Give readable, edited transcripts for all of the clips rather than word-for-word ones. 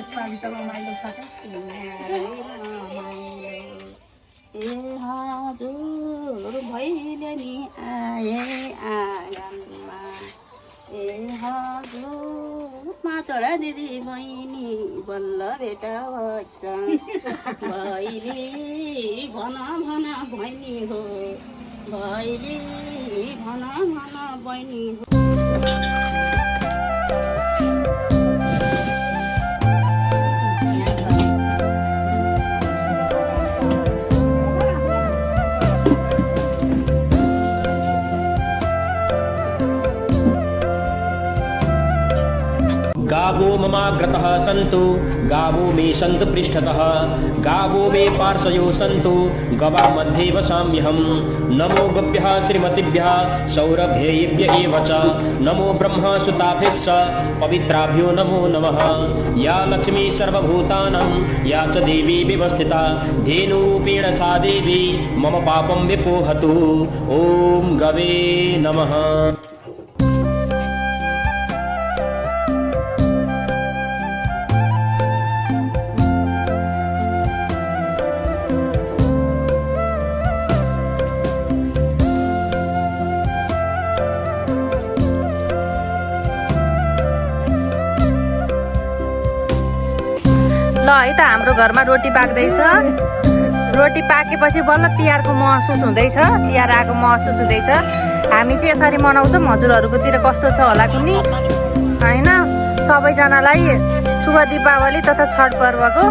यसपालि त रमाइलो छ ए हजुर भैलेनी आए आँगनमा ए हजुर पाँचवटा दिदी बहिनी बल्ल भेटा भन्छ भैली भन भन बहिनी हो भैली भन भन बहिनी हो गावो ममाग्रतः सन्तु गावो मे सन्तु पृष्ठतः गावो मे पार्श्वयो सन्तु गवा मध्ये वसाम्यहं नमो गोभ्यः श्रीमतीभ्यः सौरभ्येभ्य एव च नमो ब्रह्मसुताभ्यश्च पवित्राभ्यो नमो नमः या लक्ष्मी सर्वभूतानां या च देवी व्यवस्थिता धेनुरूपेण सा देवी मम पापं विपोहतु ॐ गवे नमः। ल है त हाम्रो घरमा रोटी पाक्दैछ। रोटी पाकेपछि बल्ल तिहारको महसुस हुँदैछ, तिहार आएको महसुस हुँदैछ। हामी चाहिँ यसरी मनाउँछौँ, हजुरहरूकोतिर कस्तो छ होला कुनी होइन। सबैजनालाई शुभ दीपावली तथा छठ पर्वको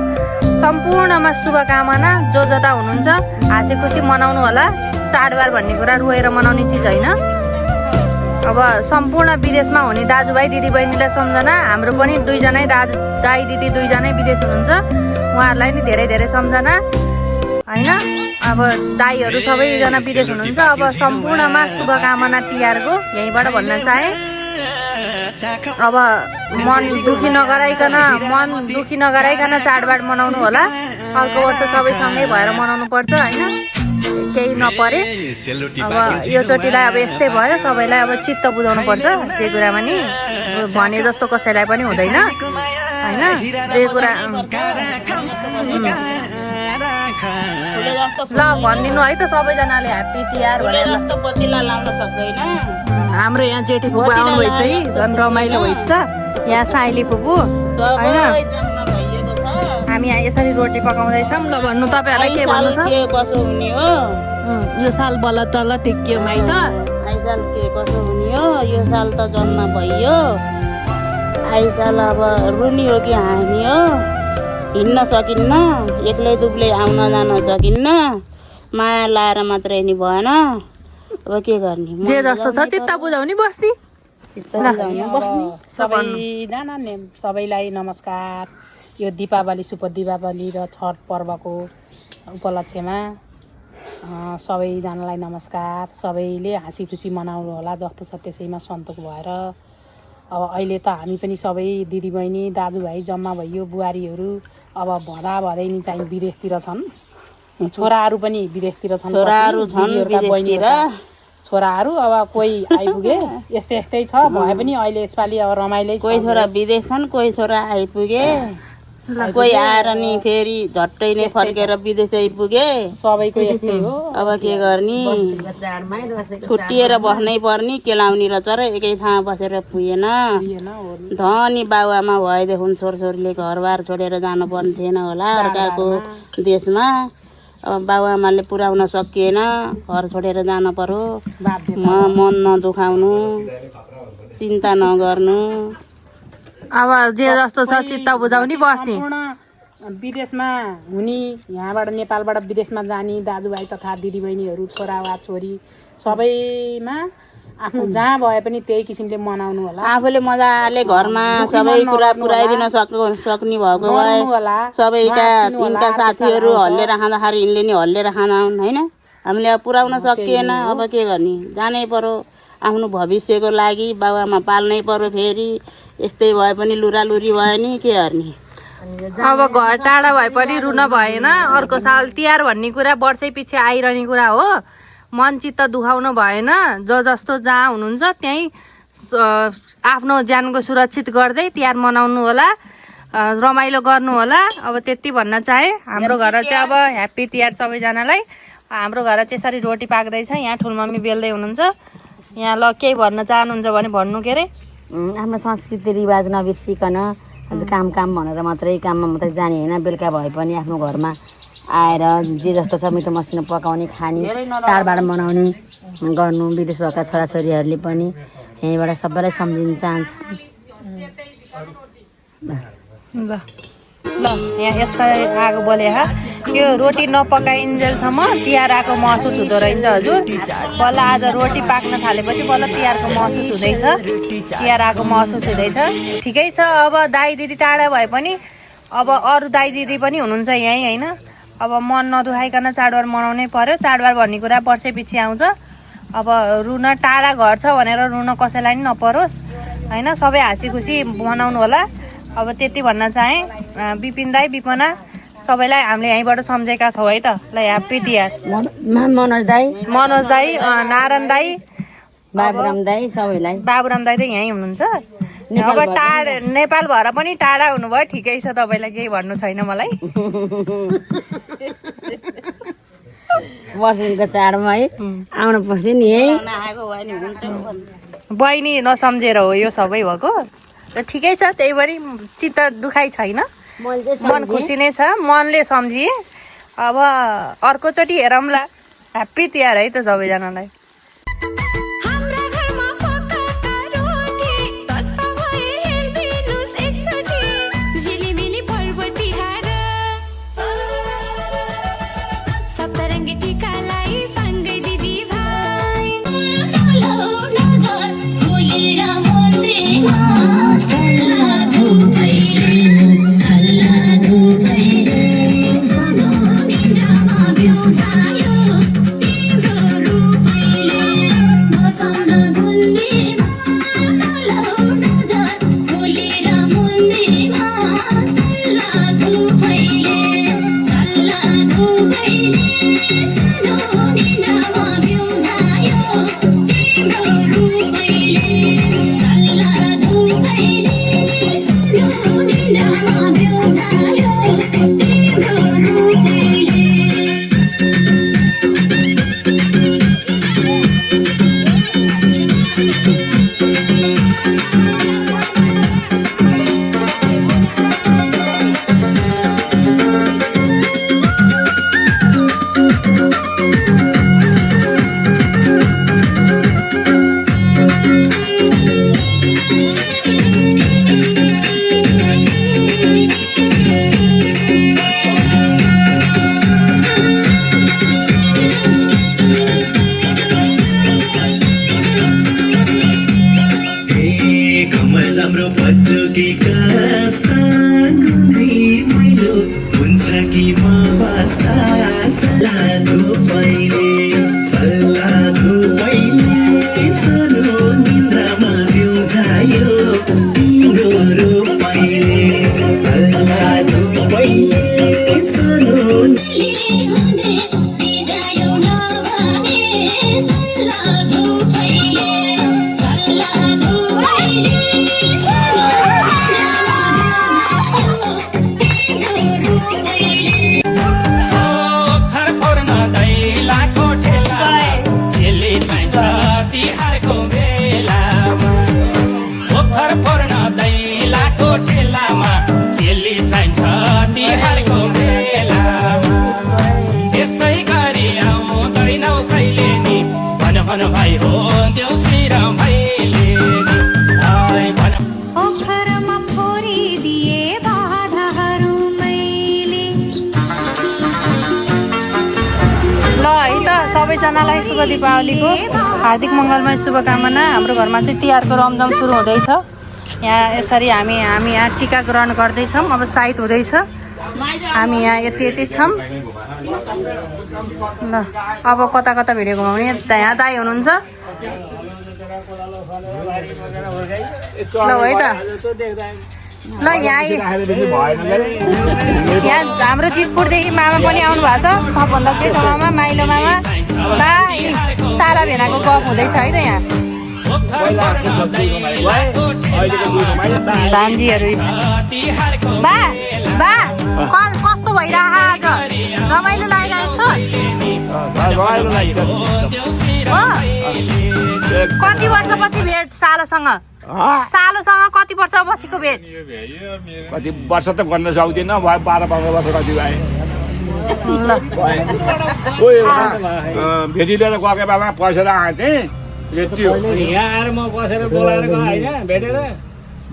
सम्पूर्णमा शुभकामना। जो जता हुनुहुन्छ हाँसी खुसी मनाउनु होला। चाडबाड भन्ने कुरा रोएर मनाउने चिज होइन। अब सम्पूर्ण विदेशमा हुने दाजुभाइ दिदीबहिनीलाई सम्झना। हाम्रो पनि दुईजनै दाइ दिदी दुईजनै विदेश हुनुहुन्छ, उहाँहरूलाई नि धेरै धेरै सम्झना होइन। अब दाइहरू सबैजना विदेश हुनुहुन्छ। अब सम्पूर्णमा शुभकामना तिहारको यहीँबाट भन्न चाहे। अब मन दुखी नगराइकन चाडबाड मनाउनु होला। अर्को वर्ष सबैसँगै भएर मनाउनु पर्छ होइन, केही नपरे। अब यो चोटिलाई अब यस्तै भयो, सबैलाई अब चित्त बुझाउनु पर्छ। जे कुरामा नि भने जस्तो कसैलाई पनि हुँदैन होइन। जे कुरा ल भनिदिनु है त सबैजनाले ह्याप्पी तिहार भनेर। हाम्रो यहाँ जेठी फुपू आउनुभएको छ है, झन् रमाइलो भइन्छ यहाँ साइली फुपू होइन। हामी यहाँ यसरी रोटी पकाउँदैछौँ। ल भन्नु तपाईँहरूलाई के भन्नु छ? कसो हुने हो यो साल बल्ल तल्ल टिकियो माइत। आइसाल के कसो हुने हो? यो साल त जन्म भइयो। आइसाल अब रुनी हो कि हाँस्ने हो? हिँड्न सकिन्न, एक्लै दुब्लै आउन जान सकिन्न, माया लाएर मात्रै नि भएन। अब के गर्ने? जे जस्तो छ चित्त बुझाउने बस्ने। सबैलाई नमस्कार। यो दीपावली शुभ दीपावली र छठ पर्वको उपलक्ष्यमा सबैजनालाई नमस्कार। सबैले हाँसी खुसी मनाउनु होला, जस्तो छ त्यसैमा सन्तोक भएर। अब अहिले त हामी पनि सबै दिदीबहिनी दाजुभाइ जम्मा भइयो। बुहारीहरू अब भदैनी चाहिँ विदेशतिर छन्, छोराहरू पनि विदेशतिर छन्, छोराहरू अब कोही आइपुगे। यस्तै छ भए पनि अहिले यसपालि अब रमाइलै। कोही छोरा विदेश छन्, कोही छोरा आइपुगे, कोही आएर नि फेरि झट्टै नै फर्केर विदेश आइपुगे। सबैको यस्तै हो। अब के गर्ने? छुट्टिएर बस्नै पर्ने, केलाउने रहेछ र एकै ठाउँमा बसेर पुगेन। धनी बाबुआमा भएदेखि छोरछोरीले घरबार छोडेर जानुपर्ने थिएन होला अर्काको देशमा। अब बाबुआमाले पुर्याउन सकिएन, घर छोडेर जानु पर्यो। मन नदुखाउनु, चिन्ता नगर्नु। अब जे जस्तो छ चित्त बुझाउने बस्ने। विदेशमा हुने, यहाँबाट नेपालबाट विदेशमा जाने दाजुभाइ तथा दिदीबहिनीहरू, छोरा वा छोरी सबैमा आफ्नो जहाँ भए पनि त्यही किसिमले मनाउनु होला। आफूले मजाले घरमा सबै कुरा पुऱ्याइदिन सक्ने भएको भए सबैका तिनका साथीहरू हल्लेर खाँदाखेरि यिनले नि हल्लेर खाँदाउन् होइन। हामीले अब पुऱ्याउन सकिएन। अब के गर्ने? जानै पर्यो। आफ्नो भविष्यको लागि बाबुआमा पाल्नै पर्यो। फेरि यस्तै भए पनि लुरालुरी भयो नि, के गर्ने? अब घर टाढा भए पनि रुन भएन। अर्को साल तिहार भन्ने कुरा वर्षै पछि आइरहने कुरा हो। मन चित्त दुखाउनु भएन। जस्तो जहाँ हुनुहुन्छ त्यहीँ आफ्नो ज्यानको सुरक्षित गर्दै तिहार मनाउनु होला। रमाइलो गर्नु होला। अब त्यति भन्न चाहे। हाम्रो घर चाहिँ अब ह्याप्पी तिहार सबैजनालाई। हाम्रो घर चाहिँ यसरी रोटी पाक्दैछ। यहाँ ठुलमम्मी बेल्दै हुनुहुन्छ। यहाँ ल केही भन्न चाहनुहुन्छ भने भन्नु के अरे। आफ्नो संस्कृति रिवाज नबिर्सिकन काम भनेर मात्रै काममा मात्रै जाने होइन। बेलुका भए पनि आफ्नो घरमा आएर जे जस्तो छ मिठो मसिनो पकाउने खाने चाडबाड मनाउने गर्नु। विदेश भएका छोराछोरीहरूले पनि यहीँबाट सबैलाई सम्झिन चाहन्छ। ल ल यहाँ यस्तो आगो बले यो रोटी नपकाइन्जेलसम्म तिहार आएको महसुस हुँदो रहेछ हजुर। बल्ल आज रोटी पाक्न थालेपछि बल्ल तिहारको महसुस हुँदैछ। तिहार आएको महसुस हुँदैछ। ठिकै छ। अब दाई दिदी टाढा भए पनि अब अरू दाई दिदी पनि हुनुहुन्छ यहीँ होइन। अब मन नदुखाइकन चाडबाड मनाउनै पर्यो। चाडबाड भन्ने कुरा वर्षै पछि आउँछ। अब रुन टाढा घर छ भनेर रुन कसैलाई पनि नपरोस् होइन। सबै हाँसी खुसी मनाउनु होला। अब त्यति भन्न चाहे। बिपिन दाई विपना सबैलाई हामीले यहीँबाट सम्झेका छौँ है त। ल ह्याप्पी तिहार। मनोज दाई नारायण दाई बाबुराम दाई सबैलाई। बाबुराम दाई त यहीँ हुनुहुन्छ। अब टाढा नेपाल भएर पनि टाढा हुनुभयो। ठिकै छ। तपाईँलाई केही भन्नु छैन मलाई। वर्षदिनको चाडमा है आउनु पर्छ नि है। बहिनी नसम्झेर हो यो सबै भएको। ठिकै छ। त्यही पनि चित्त दुखाइ छैन। मन खुसी नै छ। मनले सम्झिए। अब अर्कोचोटि हेरौँला। ह्याप्पी तिहार है त सबैजनालाई। सबैजनालाई शुभ दीपावलीको हार्दिक मङ्गलमय शुभकामना। हाम्रो घरमा चाहिँ तिहारको रमझम सुरु हुँदैछ। यहाँ यसरी हामी यहाँ टिका ग्रहण गर्दैछौँ। अब साइत हुँदैछ। हामी यहाँ यति छौँ। ल अब कता कता भिडियो घुमाउने। यहाँ दाई हुनुहुन्छ। ल है त। ल यहाँ हाम्रो जितपुरदेखि मामा पनि आउनु भएको छ। सबभन्दा जेठो मामा माइलो मामा। बा सारा भेनाको गफ हुँदैछ है त यहाँ। भान्जीहरू बा बा कस्तो भइरह आज रमाइलो लागिरहेको छ हो कति वर्षपछि भेट सालोसँग कति वर्षपछिको भेट कति वर्ष त भन्न सक्दिनँ 12-15 वर्ष कति भए भेटी लिएर गएको बेलामा पैसा आएको थिएँ यहाँ आएर म बसेर बोलाएर गयो होइन भेटेर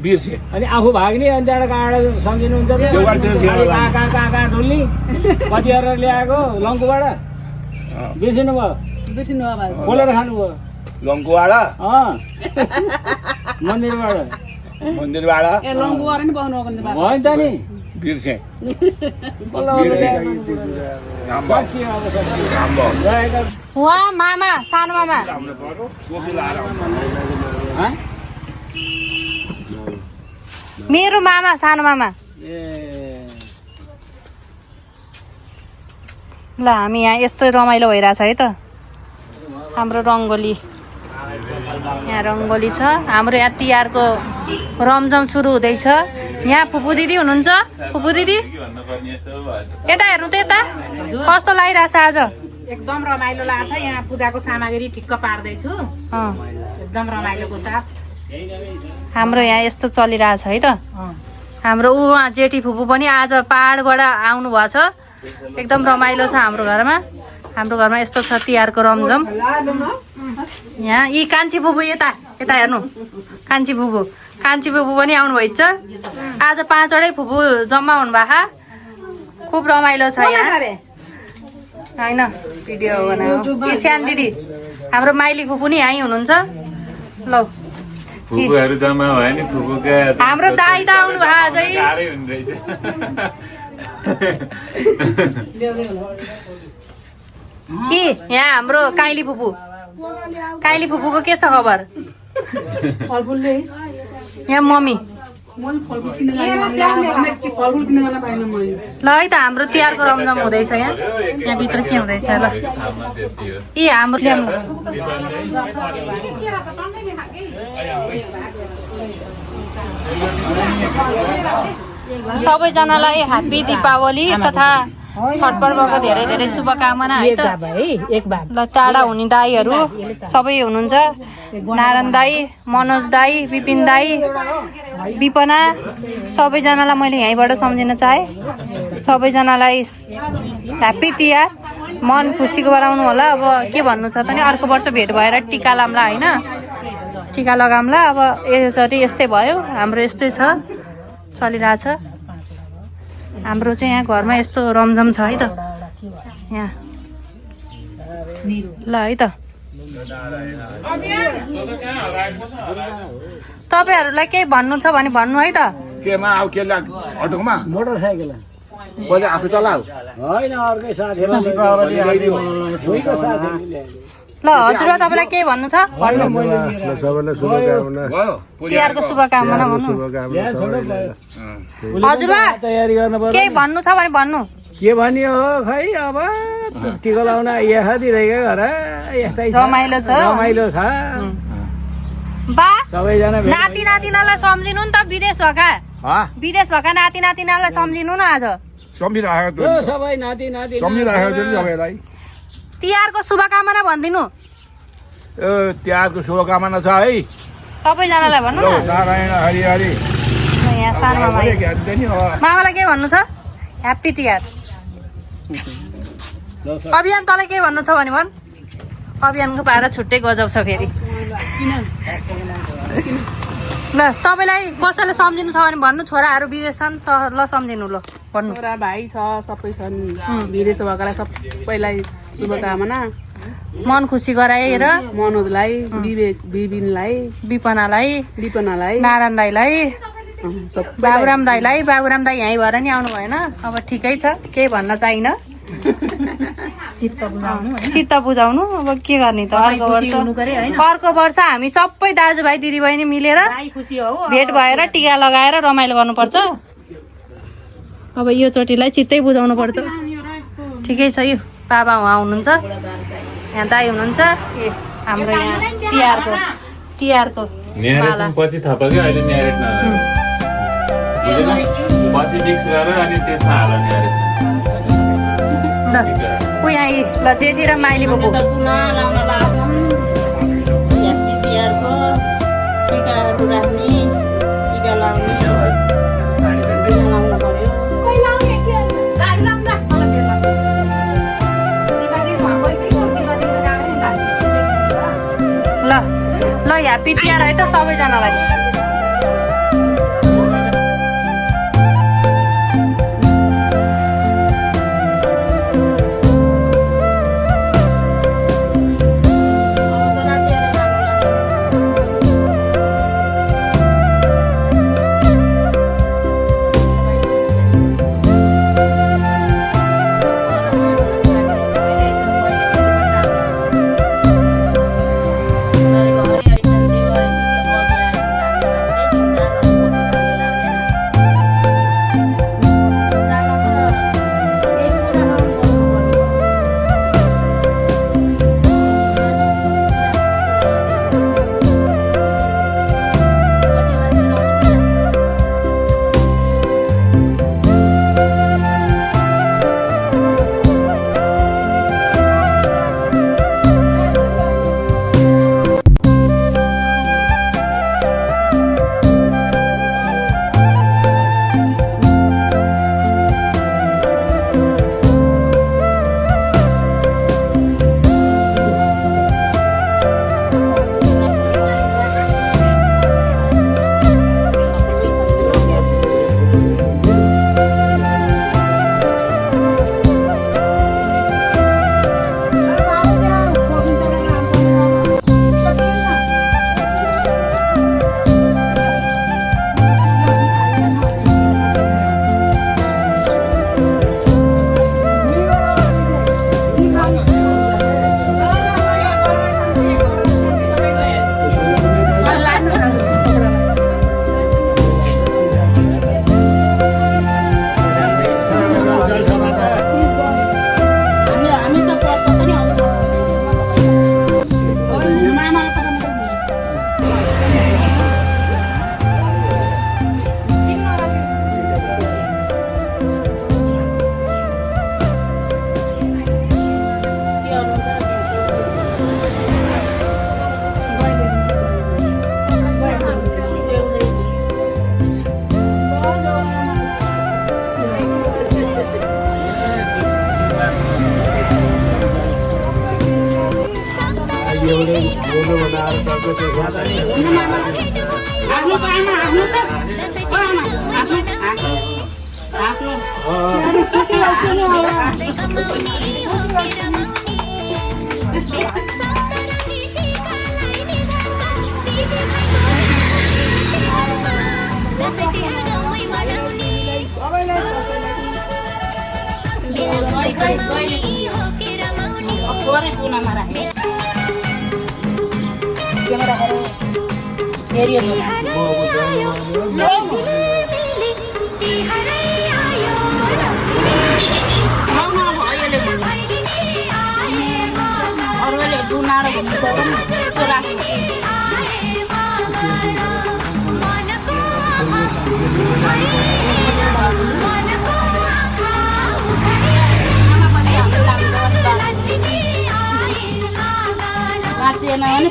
बिर्से अनि आफू भाग्ने अनि त्यहाँबाट कहाँबाट सम्झिनुहुन्छ कहाँ ढुल्ने कतिहरू ल्याएको लङ्कुबाट बिर्सिनु भयो बोलेर खानुभयो लङ्कुबाट मन्दिरबाट भयो नि त नि बिर्से वा मामा सानो मामा मेरो मामा सानो मामा ल हामी यहाँ यस्तो रमाइलो भइरहेछ है त हाम्रो रङ्गोली यहाँ रङ्गोली छ हाम्रो यहाँ तिहारको रमझम सुरु हुँदैछ यहाँ फुपू दिदी हुनुहुन्छ फुपू दिदी यता हेर्नु त यता कस्तो लागिरहेछ आज एकदम रमाइलो लाग्छ यहाँ पूजाको सामग्री ठिक्क पार्दैछु एकदम रमाइलोको साथ हाम्रो यहाँ यस्तो चलिरहेछ है त हाम्रो उहाँ जेठी फुपू पनि आज पहाडबाट आउनु भएको छ एकदम रमाइलो छ हाम्रो घरमा यस्तो छ तिहारको रमझम यहाँ यी कान्छी फुपू यता हेर्नु कान्छी फुपू पनि आउनु भइछ आज 5वटै फुपू जम्मा हुनुभएको खुब रमाइलो छ यहाँ होइन भिडियो बनायो यो सानो दिदी हाम्रो माइली फुपू नि यहीँ हुनुहुन्छ ल फुपूहरू जम्मा भयो नि फुपूका हाम्रो दाइ त आउनु भयो अझै गाह्रै हुँदैछ यी यहाँ हाम्रो काइली फुपूको के छ खबर यहाँ मम्मी ल है त हाम्रो तिहारको रमझम हुँदैछ यहाँ भित्र के हुँदैछ ल यी हाम्रो ल्याउनु सबैजनालाई ह्याप्पी दीपावली तथा छठ पर्वको धेरै धेरै शुभकामना है त ल टाढा हुने दाईहरू सबै हुनुहुन्छ नारायण दाई मनोज दाई विपिन दाई विपना सबैजनालाई मैले यहीँबाट सम्झिन चाहे सबैजनालाई ह्याप्पी तिहार मन खुसीको गराउनु होला अब के भन्नु छ त नि अर्को वर्ष भेट भएर टिका लाम्ला होइन टिका लगाउँला अब यसरी यस्तै भयो हाम्रो यस्तै छ चलिरहेछ हाम्रो चाहिँ यहाँ घरमा यस्तो रमझम छ है त यहाँ ल है त तपाईँहरूलाई केही भन्नु छ भने भन्नु है त केमा अब के लाग अटोमा मोटरसाइकल कसले आफू चलाऊ होइन अर्कै साथीहरू ल हजुर तपाईँलाई केही भन्नु छ तिहारको शुभकामना भन्नु हजुरबा केही भन्नु छ भने भन्नु के भन्यो हो खै अब टिका लाउन यहाँ दिइरहेको घर यस्तै रमाइलो छ बा सबैजना नाति नातिनालाई सम्झिनु नि त विदेश भएका नाति नातिनालाई सम्झिनु न आज सम्झिराखेको सबै नाति सबैलाई तिहारको शुभकामना भनिदिनु तिहारको शुभकामना छ है सबैजनालाई भन्नु न नारायण हरि हरि यहाँ सानो मामालाई के भन्नु छ ह्याप्पी तिहार अभियान तँलाई के भन्नु छ भने भन् अभियानको पारा छुट्टै गजब छ फेरि ल तपाईँलाई कसैले सम्झिनु छ भने भन्नु छोराहरू विदेश छन् ल सम्झिनु ल भन्नु छोरा भाइ छ सबै छन् विदेश भएकालाई सबैलाई शुभकामना मन खुसी गराएर मनोजलाई विपिनलाई विपनालाई नारायण दाईलाई बाबुराम दाईलाई यहीँ भएर नि आउनु भएन अब ठिकै छ केही भन्न चाहिन चित्त बुझाउनु अब के गर्ने त अर्को वर्ष हामी सबै दाजुभाइ दिदीबहिनी मिलेर भेट भएर टिका लगाएर रमाइलो गर्नुपर्छ अब यो चोटिलाई चित्तै बुझाउनु पर्छ ठिकै छ यो बाबा उहाँ हुनुहुन्छ यहाँ दाई हुनुहुन्छ हाम्रो यहाँ तिहारको न्यारेसन पछि थप कि अहिले न्यारेट न पछि मिक्स गरेर अनि त्यसमा हाल न्यारेसन ऊ यहाँ ल जेठी र माइली बोको चुना लाउन लाग्छन् झ्याप्पी तिहारको टिकाहरू राख्ने टिका लाउने टिका लाउनु पर्यो ल ल ह्याप्पी तिहार है त सबैजनालाई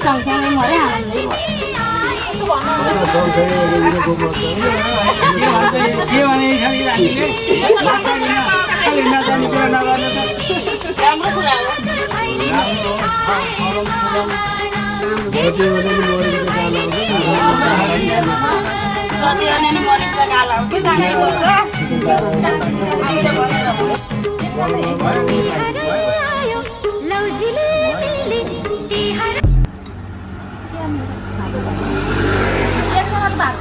सँगसँगै मऱ्यो राम्रो कुरा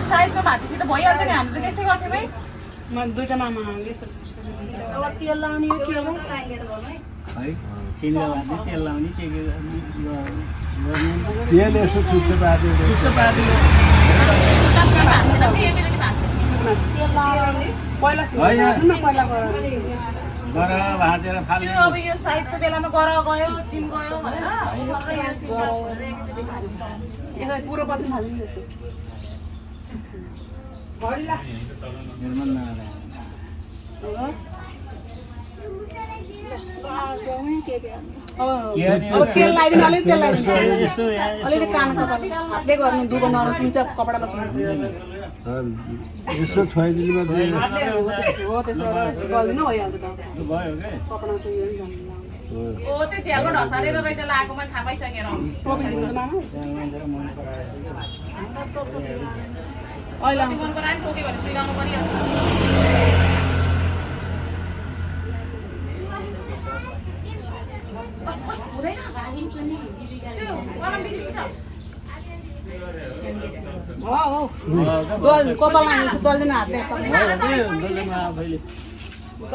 साइडमा भातीसित भइहाल्छ नि हाम्रो त त्यस्तै गर्थ्यो भाइ दुईटा मामा तेल लाउने यो तेल चिन्डा भाती तेल लाउने के तेल यसो चुच्चो पार्दै पहिला गर भाँचेर फाल्ने अब यो साइडको बेलामा गर गयो टिम गयो भनेर यसो पुरो पछि हाल्नु यसो अब तेल लगाइदिनु अलिक तेल लगाइदिनु अलिकति कान्छ हातले गर्नु दुबो नरुचिन्छ कपडामा छोड्नु यसो छोइदिनु मात्रै हो त्यसो गरिदिनु भइहाल्छ त भयो के कपडामा छोइदिनु जानु ओ त्यति हालको ढसालेर रहेछ लागेकोमा थाहा पाइसकेर टोपी दिन्छ त मामा अहिले आउँछ पराइन ठोक्यो भने सुइलाउनु परिहाल्छ हुँदैन त्यो गरम बिग्रिन्छ कपालमा हाल्नु चल्दैन हातले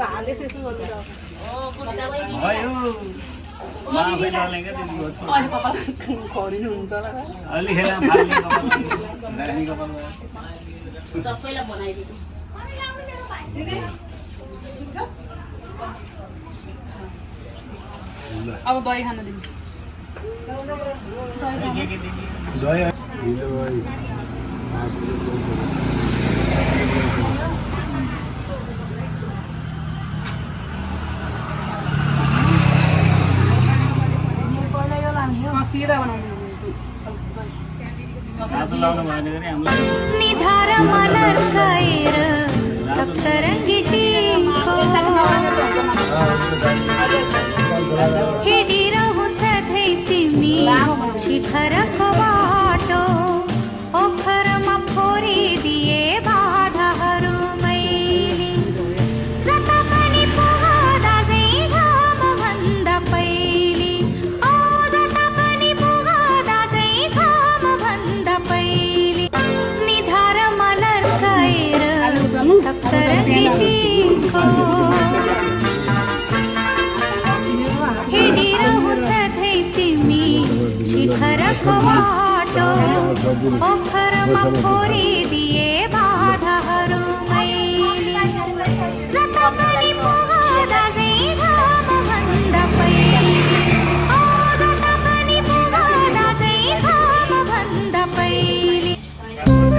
हातले यसो गरिदिन्छ भयो आफै डल्ने क्या त्यति गर्छु अहिले कपाल खौरिनु हुन्छ होला अलि खेला फाल्ने कपाल दाहिने कपालमा सबैलाई बनाइदिनु अब दही खान दिनु दही सिधा बनाउनु हात लाउनु भएन गरी हामीलाई निधार मलर गएर सप्तरङ्गी टिमको हिँडिरहु सधैँ तिमी शिखरको बाटो ओखरमा फोरिदिए बाधाहरू मैले जता पनि पुग्दा चाहिँ घाम भन्दा पहिले ओ जता पनि पुग्दा चाहिँ घाम भन्दा पहिले निधार मलर गएर सप्तरङ्गी टिमको हिँडिरहु सधैँ तिमी शिखरको बाटो ओखरमा फोरिदिए बाधाहरू मैले जता पनि पुग्दा चाहिँ घाम भन्दा पहिले ओ जता पनि पुग्दा चाहिँ घाम भन्दा पहिले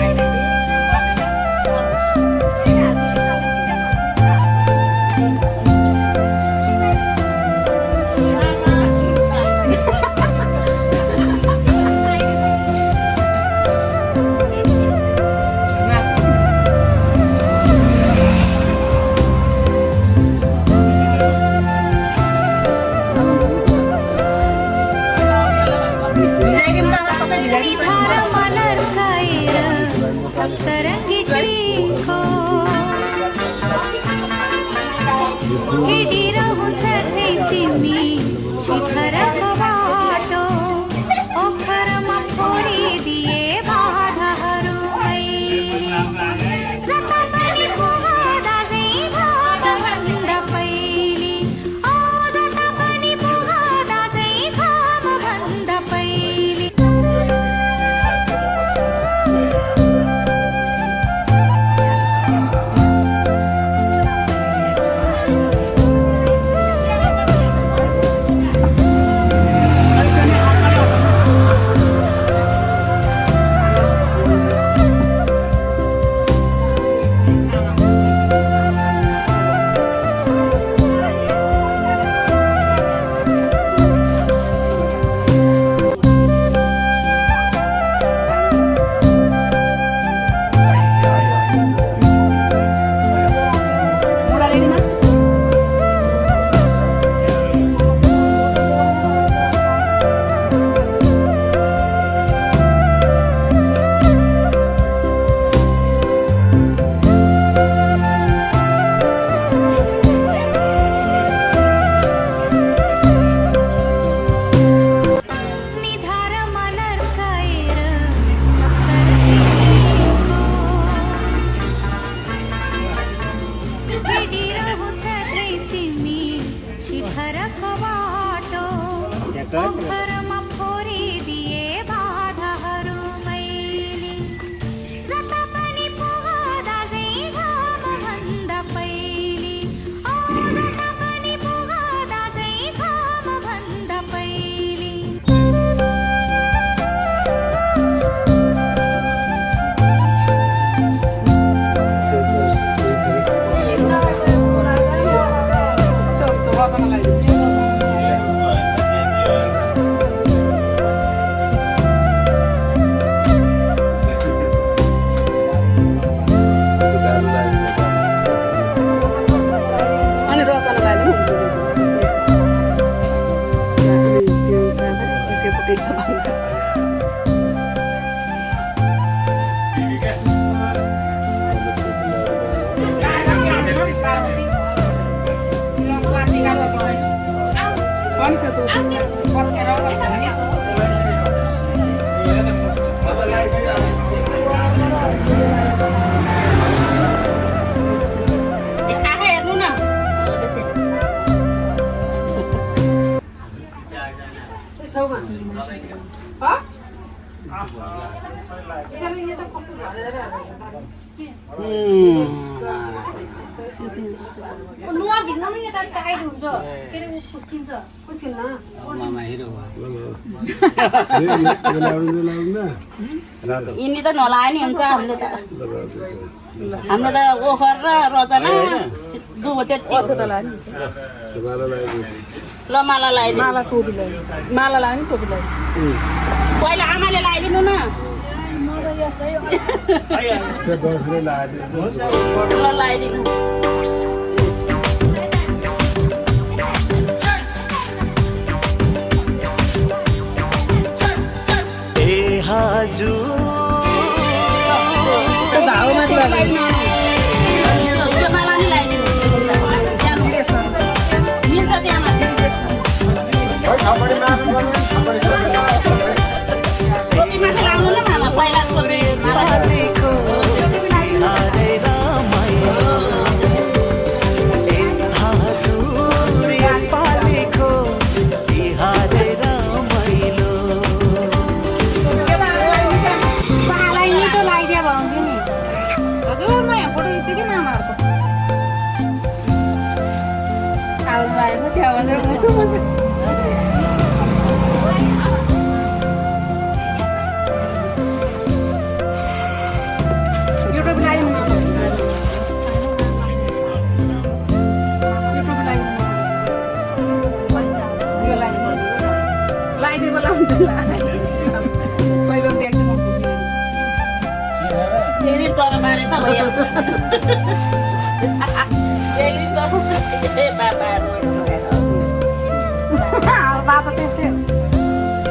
निधार मलर गएर सप्तरङ्गी टिमको हिँडिरहु सधैँ तिमी शिखरको बाटो ओखरमा फोरिदिए बाधाहरू मैले जता पनि पुग्दा चाहिँ घाम भन्दा पहिले ओ जता पनि पुग्दा चाहिँ घाम भन्दा पहिले निधार मलर गएर हिँडिरहु सधैँ तिमी शिखरको बाटो ओखरमा फोरिदिए बाधाहरू मैले जता पनि पुग्दा चाहिँ घाम भन्दा पहिले ओ जता देख्छ हेर्नु न यिनी त नलाए नि हुन्छ हामीले त ओखर र रचना दुबो त्यति ल माला लगाइदिनु माला लाग्यो नि टोपी लाग्यो पहिला आमाले लगाइदिनु न ल लगाइदिनु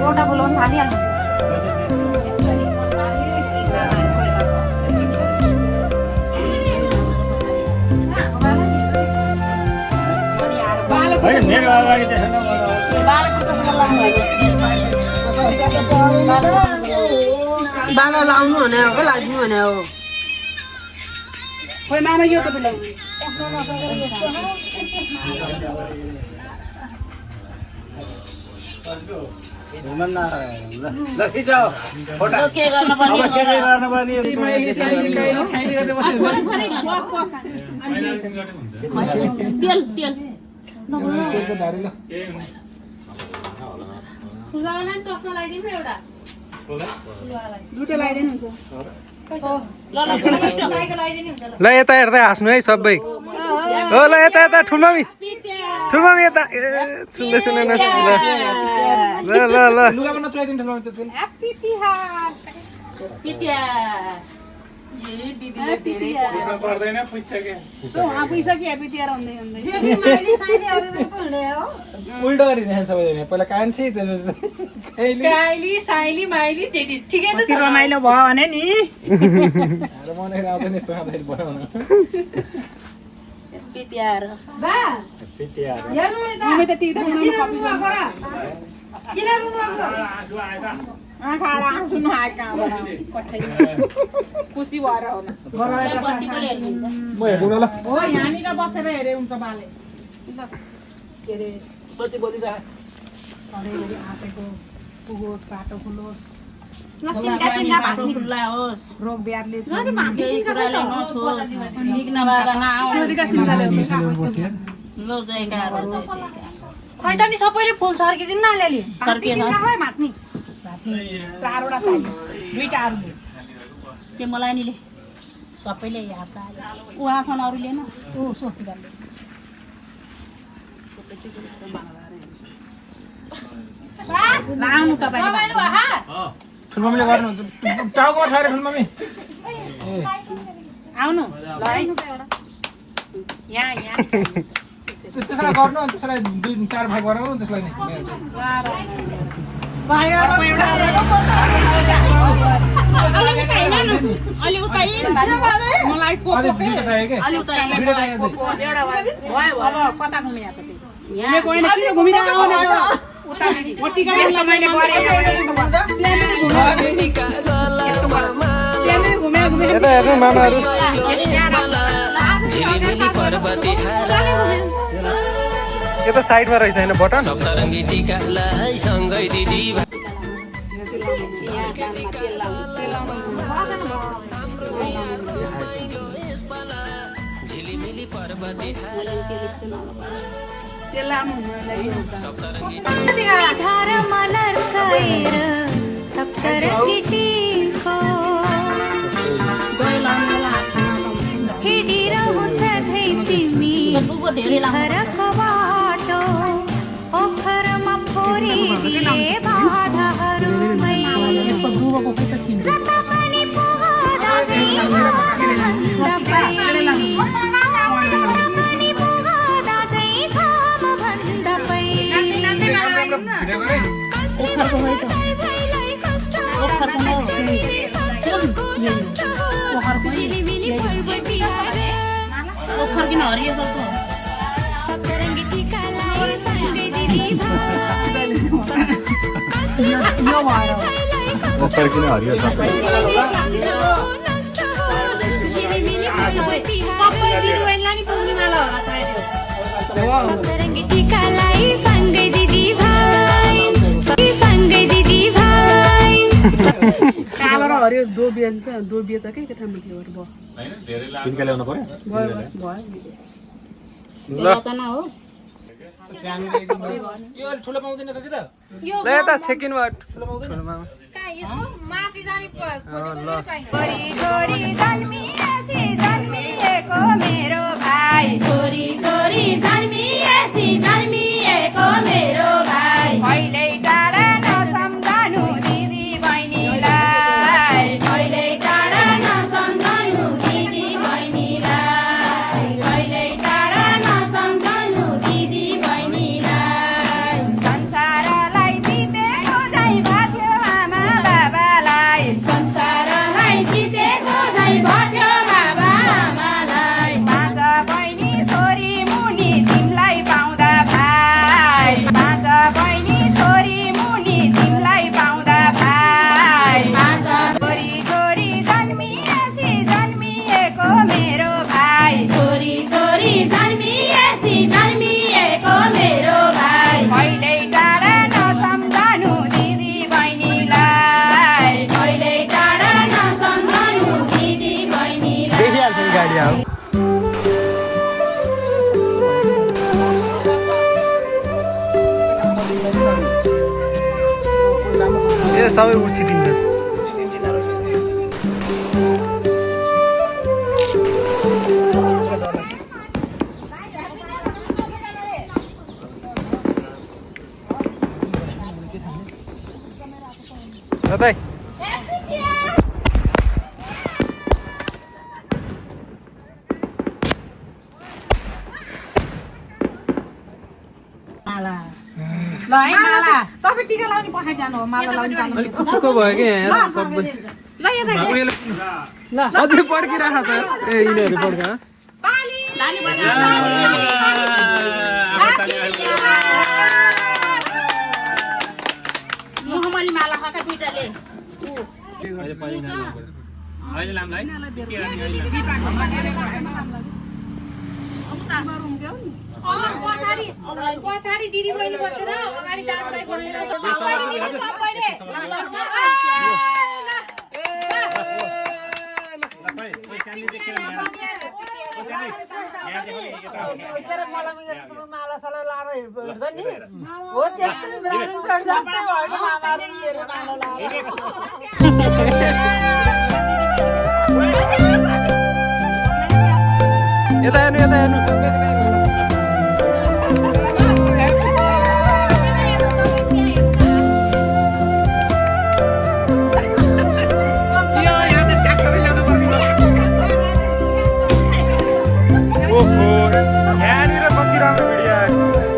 एउटा बोलाउनु थालिहाल्नु बाला लाउनु भने हो क्या लाइदिनु भने हो खोइ मामा यो टोपी लाग्यो के चस्मा लगाइदिनु एउटा दुईटा लगाइदिनु हुन्छ ल यता हेर्दै हाँस्नु है सबै हो ल यता यता ठुलमामी यता सुन्दै सुने न ल ल ल पर्दैन पैसा के पैसा के हेपी तिहार हुँदै हुँदै उल्टो गरिदिने सबैजना पहिला कान्छी काइली साइली माइली जेठी ठिकै त छ रमाइलो भयो भने नि मनाएर आउँदैन यस्तो खाँदाखेरि बनाउन पितियार बा हेर्नु हामी त टिकटक बनाउनु कपी किन रुनु आँखा आँसु नआएको कहाँबाट खुसी भएर हो म हेर्नु ल हो यहाँनिर बसेर हेरे हुन्छ बाले के अरे बत्ती जा सधैँभरि आँटेको पुगोस् बाटो खुलोस् खुल्ला होस् रोग ब्याधले खै त नि सबैले फुल छर्किदिनु न अलिअलि माथि चारवटा चाहियो दुईटा आलु त्यो मलाई नि सबैले उहाँसँग अरू लिएन ऊ सोच्नु लाउनु तपाईँले ठुलमामीले गर्नुहुन्छ टाउको छ अरे ठुलमामी आउनु यहाँ त्यसलाई गर्नु त्यसलाई 2-4 भाग गराउनु त्यसलाई नै यता हेर्नु मामाहरू यता साइडमा रहेछ होइन बटन धार मलर कएर सप्तरङ्गीको हिँडिरहु सधैँ तिमी शिखरको बाटो ओखरमा फोरिदिए बाधाहरू जता पनि पुग्दा चाहिँ भन्दा पहिले कालो र हरियो डोबिएछ कि के ठाउँमा थियो भयो ल्याउनु पर्यो ल यता चेक इन मेरो भाइ छोरी छोरी जन्मिएसी जन्मिएको मेरो भाइ अहिले टाढा नसम्झनु दिदी बहिनीलाई अहिले टाढा नसम्झनु दिदी बहिनीलाई अहिले टाढा नसम्झनु दिदी बहिनीलाई संसारलाई जितेको झै भाग्यो आमा बाबालाई संसारलाई जितेको झै भाग्यो बाबा आमालाई पाँच बहिनी छोरी मुनि तिमीलाई पाउँदा भाइ पाँच बहिनी छोरी मुनि तिमीलाई पाउँदा भाइ पाँच छोरी छोरी जन्मिएसी जन्मिएको मेरो भाइ छोरी छोरी जन्मिएसी जन्मिएको मेरो भाइ अहिले टाढा नसम्झनु दिदी बहिनीलाई अहिले टाढा नसम्झनु दिदी बहिनीलाई देखिहाल्छ नि गाडी अब ए सबै उछिटिन्छ दाइ अलिक कुचुको भयो कि यहाँ सबै अझै पड्किरह त ए यिनीहरू पड्का पछाडि दिदी बहिनी बसेर अगाडि दाजुभाइ बसेर यता हेर्नु यहाँनिर कति राम्रो भिडियो आयो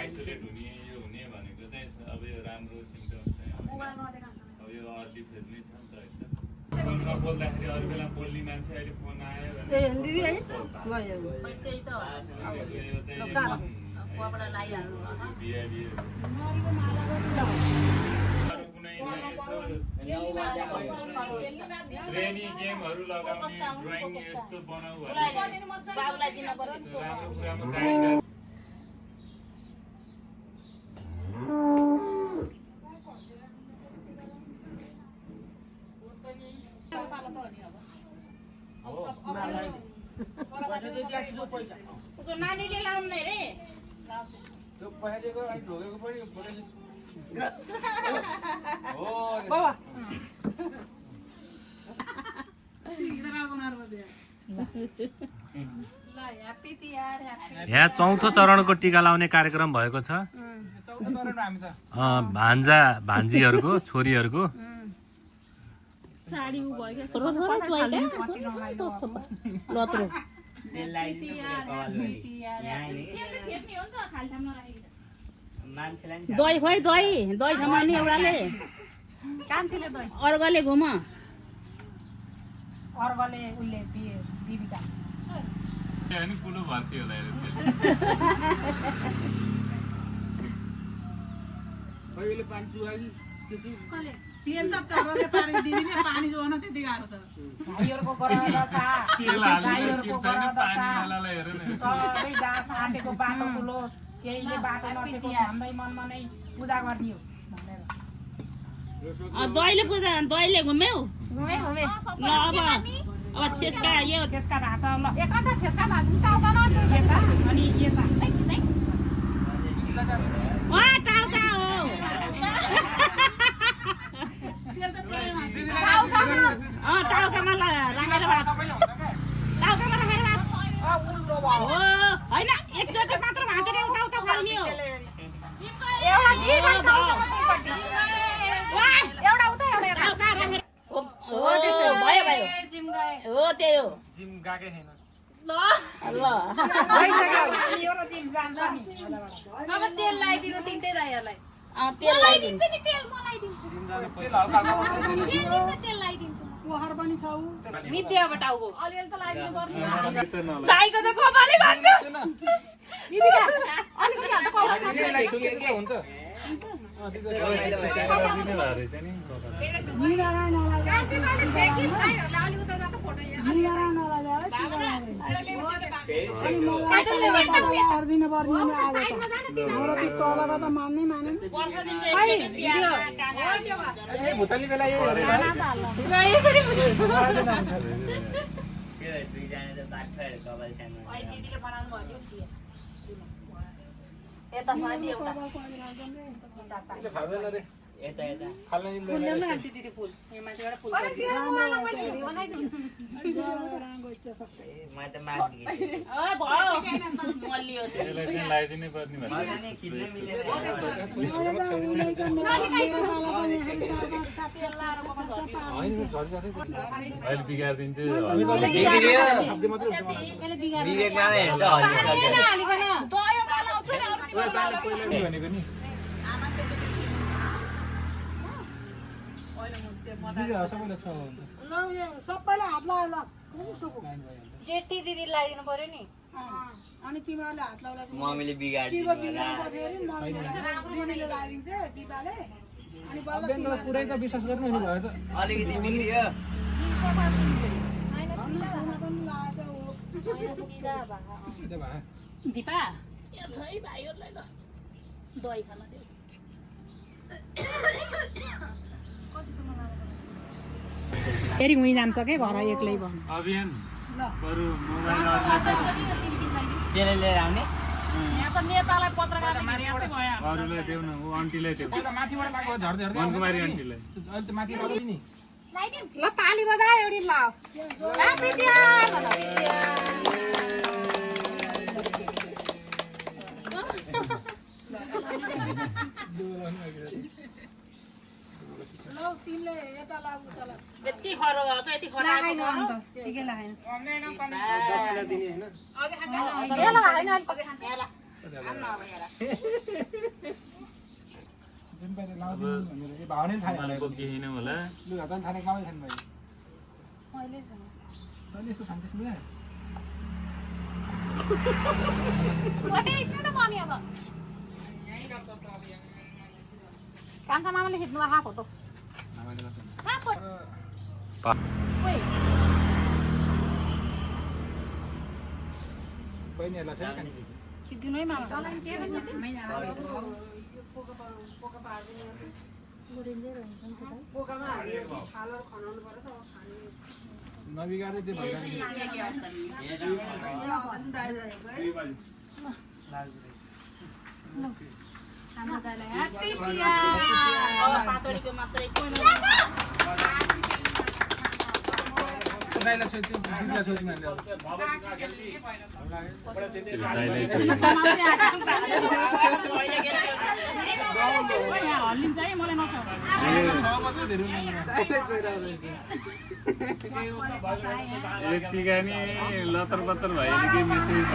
आइसोलेट हुने यो हुने भनेको चाहिँ अब यो राम्रो सिम्टम्स चाहिँ अब यो अर्ली फेजमै छ नि त होइन फोन नबोल्दाखेरि अरू बेला बोल्ने मान्छे अहिले फोन आयो भने ट्रेनी गेमहरू लगाउने ड्रइङ यस्तो बनाऊ बाबुलाई दिन पर्यो नि राम्रो कुरामा गाइड नानीले लाउनु रे यहाँ चौथो चरणको टिका लाउने कार्यक्रम भएको छ भान्जा भान्जीहरूको छोरीहरूको दही खोइ दही दही खमाउने एउटाले अर्कोले घुम अर्कोले उसले दिदिका अनि कुलो भर्ती होला भाइहरूको गराउँदा सा भाइहरूको गराउँदा सा सबै घाँस आँटेको बाटो खुलोस् केहीले बाटो नछेकोस् भन्दै मनमा नै पूजा गरिदियो भनेर दहीले पूजा दहीले घुम्यौ घुमे घुमे ल अब छेस्का यो त्यसका भाँचा ल एकअर्का छेस्का भाज्नु टाउकामा यता अनि यता टाउका हो टाउकामा राखेर टाउकामा राखेर होइन एकचोटि मात्र भाँचेर उता उता फाल्ने हो एउटा उता एउटा टाउका राखेर भयो भयो हो त्यही हो जिम गएकै छैन ल ल यो र जिम जान्छ नि अब तेल लगाइदिनु तिनटै दाइहरूलाई तेल लगाइदिन्छ नि तेल मलाई दिन्छु तेल लगाइदिन्छु पोखर पनि छौ मित्याबाट टाउको अलिअलि त लागिनु पर्छ गाईको त कपालै भान्छ दिदीका अलिकति हात कपाल हुन्छ भुटानी बेला यता माथि एउटा यसलाई चाहिँ लगाइदिनै पर्ने अहिले बिगारिदिन्छु भनेको नि सबैले हात लगायो ल जेठी दिदी लगाइदिनु पर्यो नि अनि तिमीहरूले हात लगाउँदा मम्मीले बिगाड्यो फेरि दिदीले लगाइदिन्छ दिपाले अनि बल्ल पुरै त विश्वास गर्नु नि भयो त अलिकति बिग्रियो दिपा छ है भाइहरूलाई ल दही खान देऊ फेरि उहीँ जान्छ के घर एक्लै भन्नु अभियान बरु मोबाइल त्यसले लिएर आउने यहाँ त नेतालाई पत्रकार अरूलाई देऊ न ऊ आन्टीलाई देऊ माथिबाट पाएको झर्दै झर्दै मनकुमारी आन्टीलाई अहिले त माथि नि ल ताली बजा एउटी ल यति खरो भएको यति खरो ठिकै लगाएन भावनै थाहा मनको केही नै होला लुगा त थाने कामै छैन भाइ अहिले यस्तो खान्दैछु लुगा कान्छा मामाले खिच्नु आहा फोटो बहिनीहरूलाई चाहिँ कानी नबिगारे त्यो एक टिका नि लतर पतर भयो नि के मेसेज